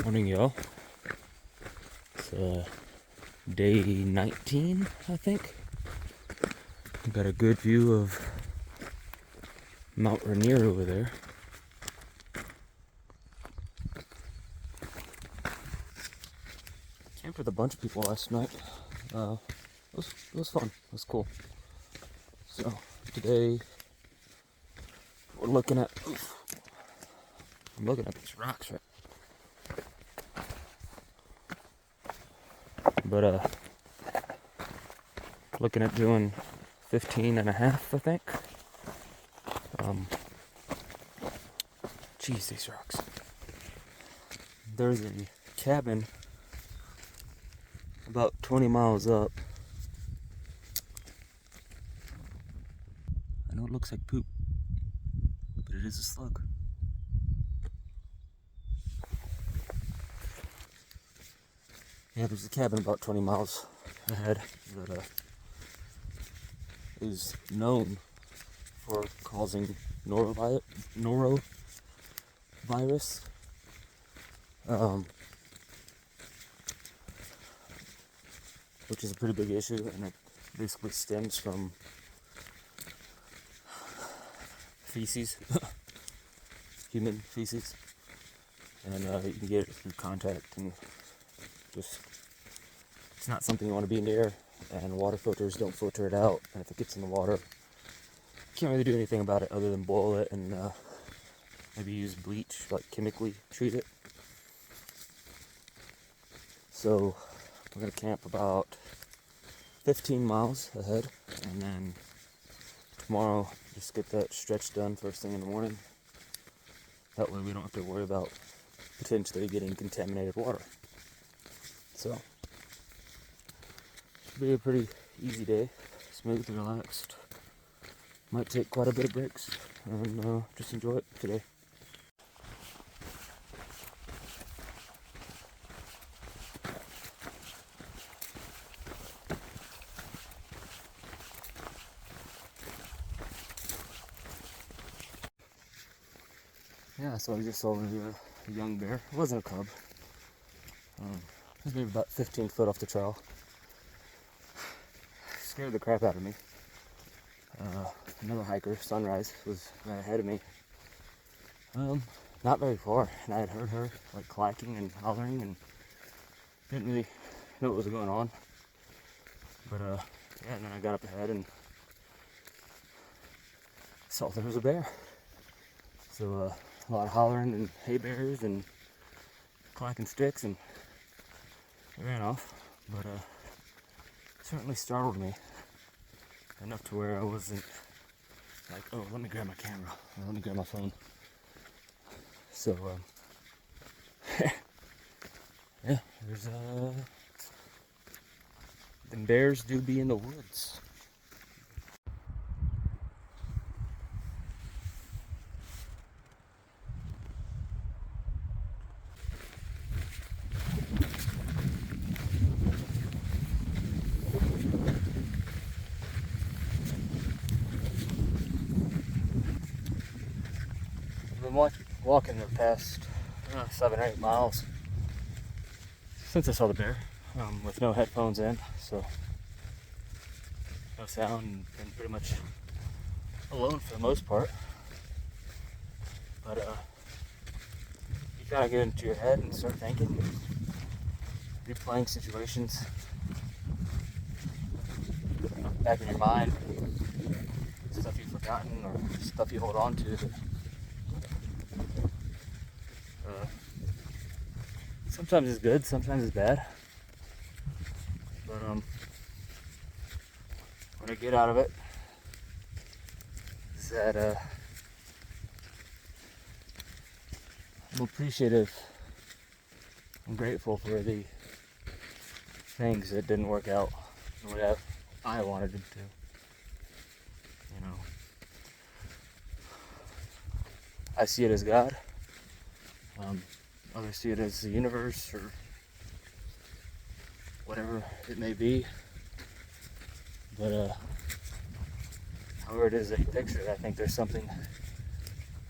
Morning, y'all. It's day 19, I think. Got a good view of Mount Rainier over there. Camped with a bunch of people last night. It was fun. It was cool. So today we're looking at. I'm looking at these rocks right. But looking at doing 15 and a half, I think. Geez, these rocks. There's a cabin about 20 miles up. I know it looks like poop, but it is a slug. Yeah, there's a cabin about 20 miles ahead that is known for causing norovirus, which is a pretty big issue, and it basically stems from feces, human feces, and you can get it through contact, and just it's not something you want to be near, and water filters don't filter it out, and if it gets in the water, you can't really do anything about it other than boil it and maybe use bleach, like chemically treat it. So we're gonna camp about 15 miles ahead, and then tomorrow just get that stretch done first thing in the morning. That way we don't have to worry about potentially getting contaminated water. So should be a pretty easy day, smooth and relaxed. Might take quite a bit of breaks and just enjoy it today. Yeah, so I just saw a young bear. It wasn't a cub. It was maybe about 15 foot off the trail. Scared the crap out of me. Another hiker, Sunrise, was right ahead of me. Not very far, and I had heard her like clacking and hollering, and didn't really know what was going on. But yeah, and then I got up ahead and saw there was a bear. So a lot of hollering and hay bears and clacking sticks, and it ran off. But it certainly startled me enough to where I wasn't like, oh, let me grab my camera, or let me grab my phone. So yeah, there's the bears do be in the woods. I've been walking the past 7 or 8 miles since I saw the bear, with no headphones in, so no sound, and pretty much alone for the most part. But you kind of get into your head and start thinking, replaying situations back in your mind, stuff you've forgotten or stuff you hold on to. Sometimes it's good, sometimes it's bad. But when I get out of it, is that I'm appreciative. I'm grateful for the things that didn't work out the way I wanted them to. You know, I see it as God. Others see it as the universe, or whatever it may be. But however it is that you picture it, I think there's something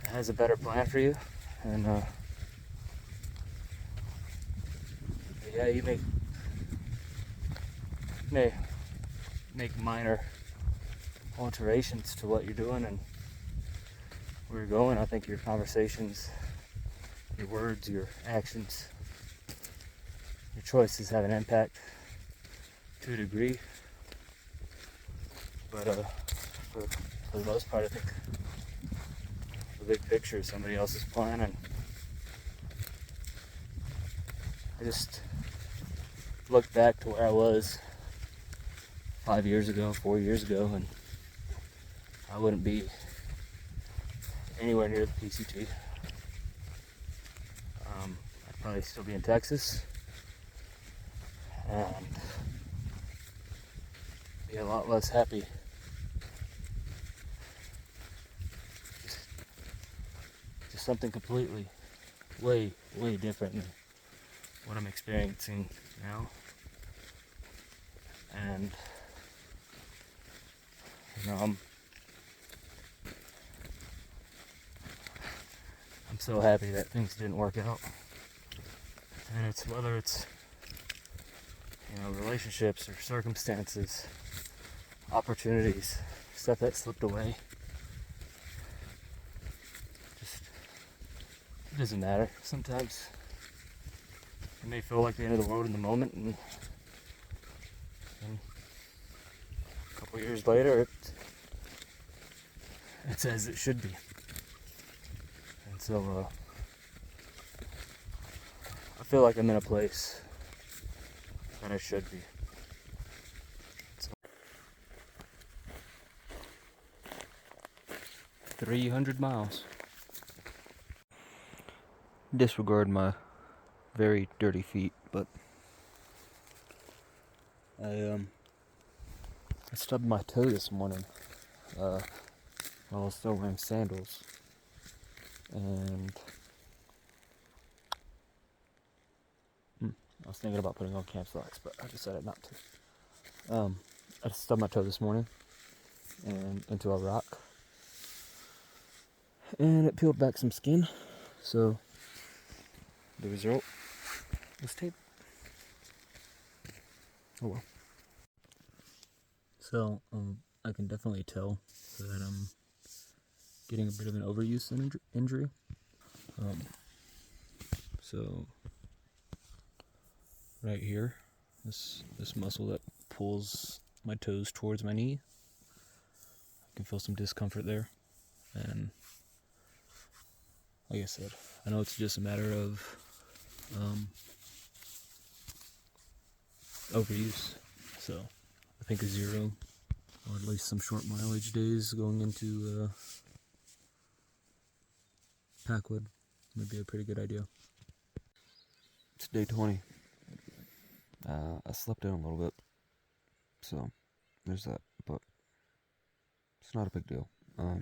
that has a better plan for you, and yeah, you may make minor alterations to what you're doing and where you're going. I think your conversations, your words, your actions, your choices have an impact to a degree. But for the most part, I think the big picture is somebody else's plan, and I just look back to where I was 5 years ago, 4 years ago, and I wouldn't be anywhere near the PCT. I'd probably still be in Texas and be a lot less happy. Just something completely way different than what I'm experiencing now. And I'm so happy that things didn't work out. And it's whether it's relationships or circumstances, opportunities, stuff that slipped away. Just it doesn't matter. Sometimes it may feel like the end of the world in the moment, and a couple years later, it's as it should be. And so I feel like I'm in a place that I should be. So, 300 miles. Disregard my very dirty feet, but I stubbed my toe this morning while I was still wearing sandals, and I was thinking about putting on camp socks, but I decided not to. I stubbed my toe this morning and into a rock, and it peeled back some skin, so the result was tape. Oh well. So I can definitely tell that I'm getting a bit of an overuse injury. So right here, this muscle that pulls my toes towards my knee, I can feel some discomfort there, and like I said, I know it's just a matter of overuse. So I think a 0, or at least some short mileage days going into Packwood would be a pretty good idea. It's day 20. I slept in a little bit, so there's that, but it's not a big deal. I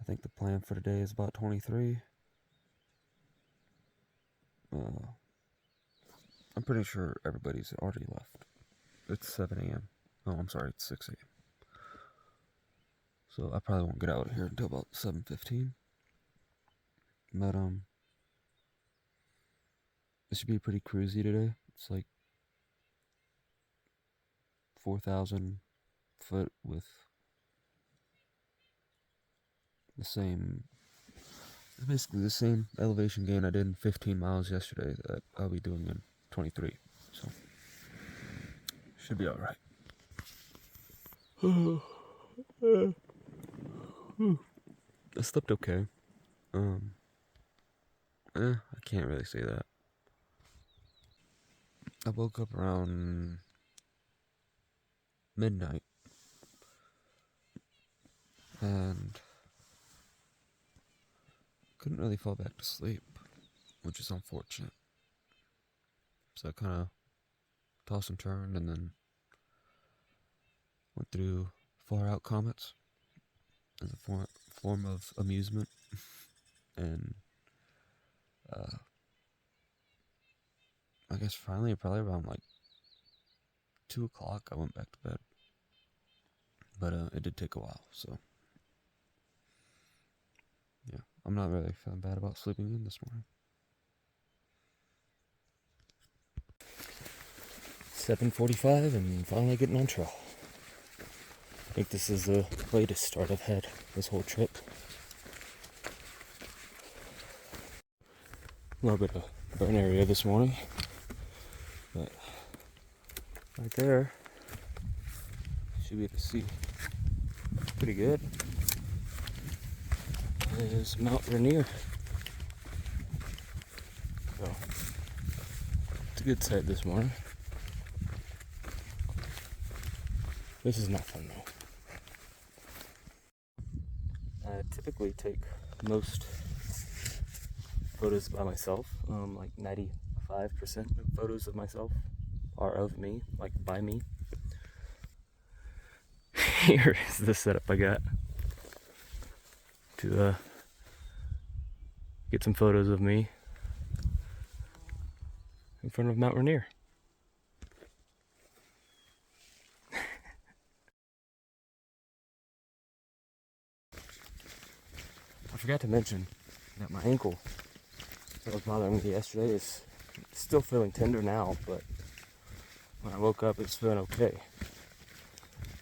think the plan for today is about 23. I'm pretty sure everybody's already left. It's 7 a.m. Oh, I'm sorry, it's 6 a.m. So I probably won't get out of here until about 7:15. But it should be pretty cruisy today. It's like 4,000 foot with the same, basically the same elevation gain I did in 15 miles yesterday that I'll be doing in 23. So should be all right. I slept okay. I can't really say that. I woke up around midnight and couldn't really fall back to sleep, which is unfortunate. So I kind of tossed and turned, and then went through Far Out Comets as a form of amusement, and I guess finally, probably around like 2 o'clock, I went back to bed. But it did take a while, so yeah, I'm not really feeling bad about sleeping in this morning. 7:45 and finally getting on trail. I think this is the latest start I've had this whole trip. A little bit of burn area this morning, but right there, should be able to see pretty good, is Mount Rainier. So, it's a good sight this morning. This is not fun though. I typically take most photos by myself. Like 95% of photos of myself are of me, like by me. Here is the setup I got to get some photos of me in front of Mount Rainier. I forgot to mention that my ankle that was bothering me yesterday is still feeling tender now, but when I woke up it's feeling okay.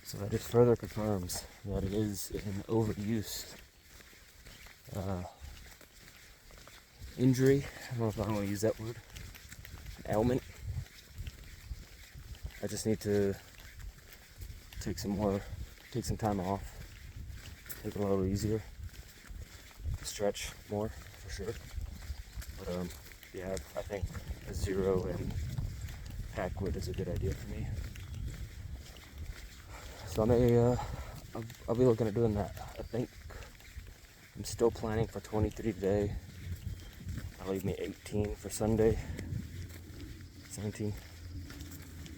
So that just further confirms that it is an overuse injury. I don't know if I want to use that word. Ailment. I just need to take some time off, take it a little easier, stretch more for sure. But yeah, I think a 0 and packwood is a good idea for me. So I may I'll be looking at doing that. I think I'm still planning for 23 today. That'll leave me 18 for Sunday, 17.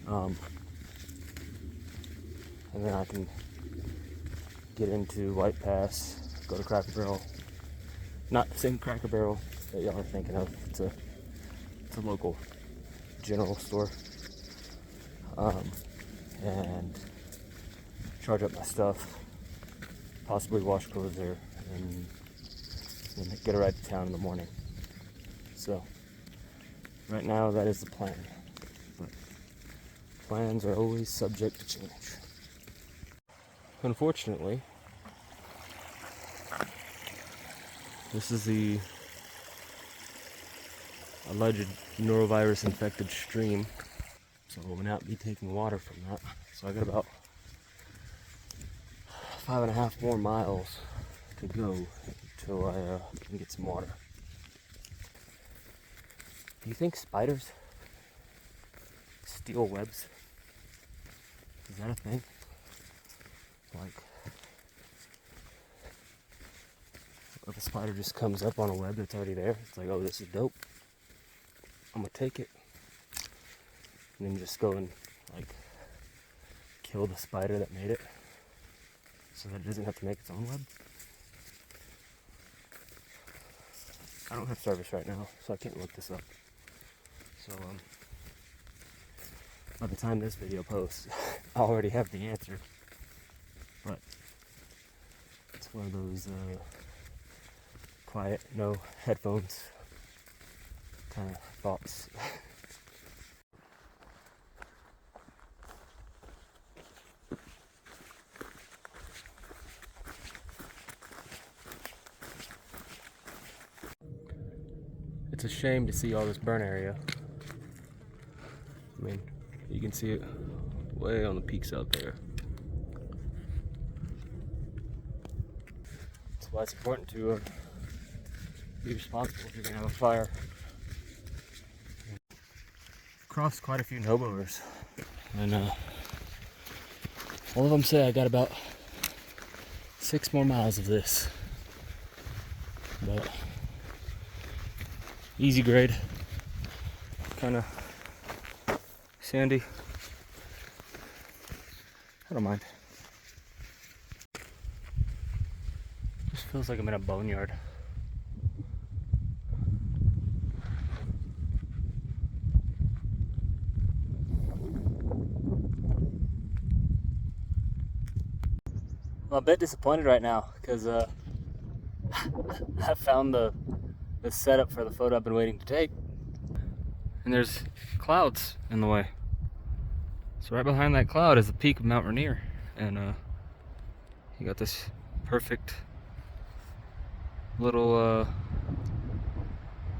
And then I can get into White Pass, go to Cracker Barrel. Not the same Cracker Barrel that y'all are thinking of. It's a local general store. And charge up my stuff, possibly wash clothes there, and then get a ride to town in the morning. So right now that is the plan, but plans are always subject to change. Unfortunately, this is the alleged norovirus infected stream, so I will not be taking water from that. So I got about 5.5 more miles to go until I can get some water. Do you think spiders steal webs? Is that a thing? Like, if a spider just comes up on a web that's already there, it's like, oh, this is dope, I'm gonna take it. And then just go and like kill the spider that made it, so that it doesn't have to make its own web. I don't have service right now, so I can't look this up. So by the time this video posts, I already have the answer. But it's one of those quiet, no headphones kind of thoughts. It's a shame to see all this burn area. I mean, you can see it way on the peaks out there. That's why it's important to be responsible if you're gonna have a fire. Crossed quite a few no-movers, and all of them say I got about 6 more miles of this, but easy grade, kind of sandy. I don't mind. Just feels like I'm in a boneyard. I'm a bit disappointed right now because I found the setup for the photo I've been waiting to take, and there's clouds in the way. So right behind that cloud is the peak of Mount Rainier, and you got this perfect little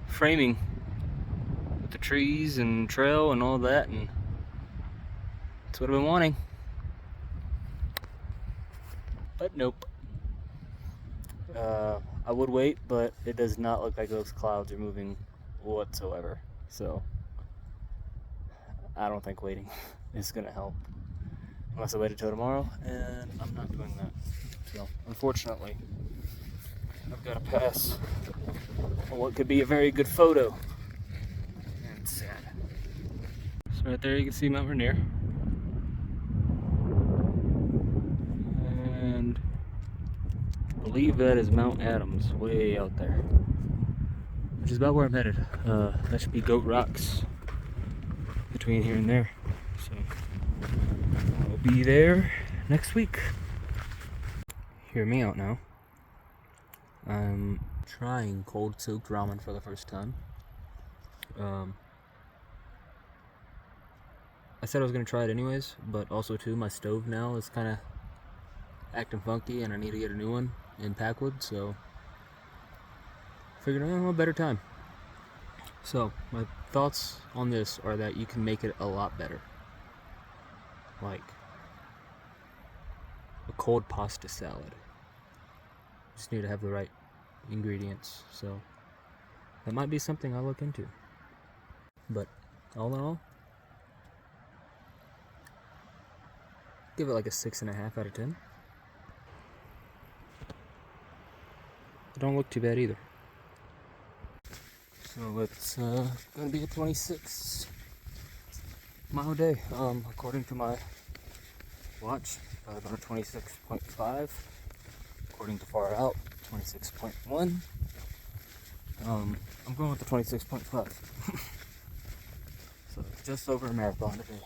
framing with the trees and trail and all that, and that's what I've been wanting. But nope. I would wait, but it does not look like those clouds are moving whatsoever. So I don't think waiting is gonna help unless I wait until tomorrow, and I'm not doing that. So unfortunately, I've got to pass on what could be a very good photo. And it's sad. So right there you can see Mount Rainier. And I believe that is Mount Adams, way out there. Which is about where I'm headed. That should be Goat Rocks between here and there. So I'll be there next week. Hear me out now. I'm trying cold soaked ramen for the first time. I said I was going to try it anyways, but also too, my stove now is kind of acting funky and I need to get a new one in Packwood, so figured a better time. So my thoughts on this are that you can make it a lot better. Like a cold pasta salad. Just need to have the right ingredients, so that might be something I'll look into. But all in all, give it like a 6.5 out of 10. It don't look too bad either. So it's gonna be a 26 mile day. According to my watch, about a 26.5. According to Far Out, 26.1. I'm going with the 26.5. So just over a marathon today.